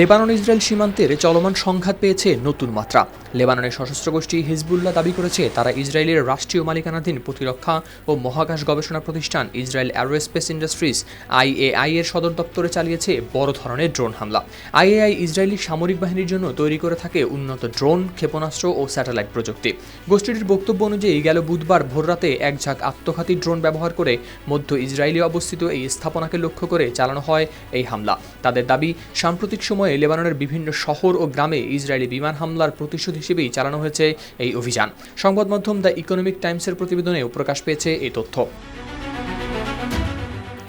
Lebanon Israel সীমান্তের চলমান সংঘাত পেয়েছে নতুন মাত্রা। লেবাননের সশস্ত্র গোষ্ঠী হিজবুল্লাহ দাবি করেছে তারা ইসরায়েলের রাষ্ট্রীয় মালিকানাধীন প্রতিরক্ষা ও মহাকাশ গবেষণা প্রতিষ্ঠান ইসরায়েল অ্যারোস্পেস ইন্ডাস্ট্রিজ IAI এর সদর দপ্তরে চালিয়েছে বড় ধরনের ড্রোন হামলা। IAI ইসরায়েলি সামরিক বাহিনীর জন্য তৈরি করে থাকে উন্নত ড্রোন, ক্ষেপণাস্ত্র ও স্যাটেলাইট প্রযুক্তি। গোষ্ঠীটির বক্তব্য অনুযায়ী গেল বুধবার ভোররাতে এক ঝাঁক আত্মঘাতী ড্রোন ব্যবহার করে মধ্য ইসরায়েলে অবস্থিত এই স্থাপনাকে লক্ষ্য করে চালানো হয় এই হামলা। তাদের দাবি, সাম্প্রতিক সময়ে লেবাননের বিভিন্ন শহর ও গ্রামে ইসরায়েলি বিমান হামলার প্রতিশোধ হিসেবেই চালানো হয়েছে এই অভিযান। সংবাদ মাধ্যম দ্য ইকোনমিক টাইমসের প্রতিবেদনেও প্রকাশ পেয়েছে এই তথ্য।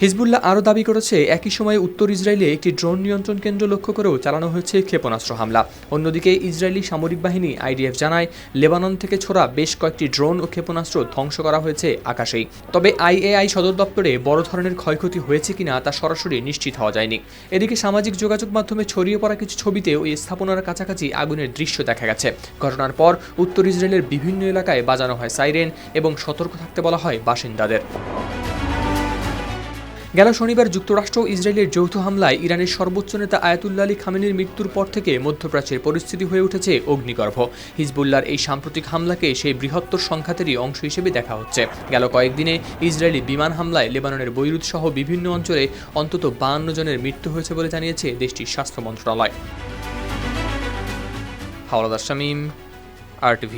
হিজবুল্লাহ আরও দাবি করেছে একই সময়ে উত্তর ইসরায়েলে একটি ড্রোন নিয়ন্ত্রণ কেন্দ্র লক্ষ্য করেও চালানো হয়েছে ক্ষেপণাস্ত্র হামলা। অন্যদিকে ইসরায়েলি সামরিক বাহিনী IDF জানায় লেবানন থেকে ছোড়া বেশ কয়েকটি ড্রোন ও ক্ষেপণাস্ত্র ধ্বংস করা হয়েছে আকাশেই। তবে IAI সদর দপ্তরে বড় ধরনের ক্ষয়ক্ষতি হয়েছে কিনা তা সরাসরি নিশ্চিত হওয়া যায়নি। এদিকে সামাজিক যোগাযোগ মাধ্যমে ছড়িয়ে পড়া কিছু ছবিতে ওই স্থাপনার কাছাকাছি আগুনের দৃশ্য দেখা গেছে। ঘটনার পর উত্তর ইসরায়েলের বিভিন্ন এলাকায় বাজানো হয় সাইরেন এবং সতর্ক থাকতে বলা হয় বাসিন্দাদের। গেল শনিবার যুক্তরাষ্ট্র ও ইসরায়েলের যৌথ হামলায় ইরানের সর্বোচ্চ নেতা আয়াতুল্লাহ আলী খামেনির মৃত্যুর পর থেকে মধ্যপ্রাচ্যের পরিস্থিতি হয়ে উঠেছে অগ্নিগর্ভ। হিজবুল্লাহর এই সাম্প্রতিক হামলাকে সেই বৃহত্তর সংঘাতেরই অংশ হিসেবে দেখা হচ্ছে। গেল কয়েকদিনে ইসরায়েলি বিমান হামলায় লেবাননের বৈরুত সহ বিভিন্ন অঞ্চলে অন্তত 52 জনের মৃত্যু হয়েছে বলে জানিয়েছে দেশটির স্বাস্থ্য মন্ত্রণালয়। হাওলাদার শামীম, RTV।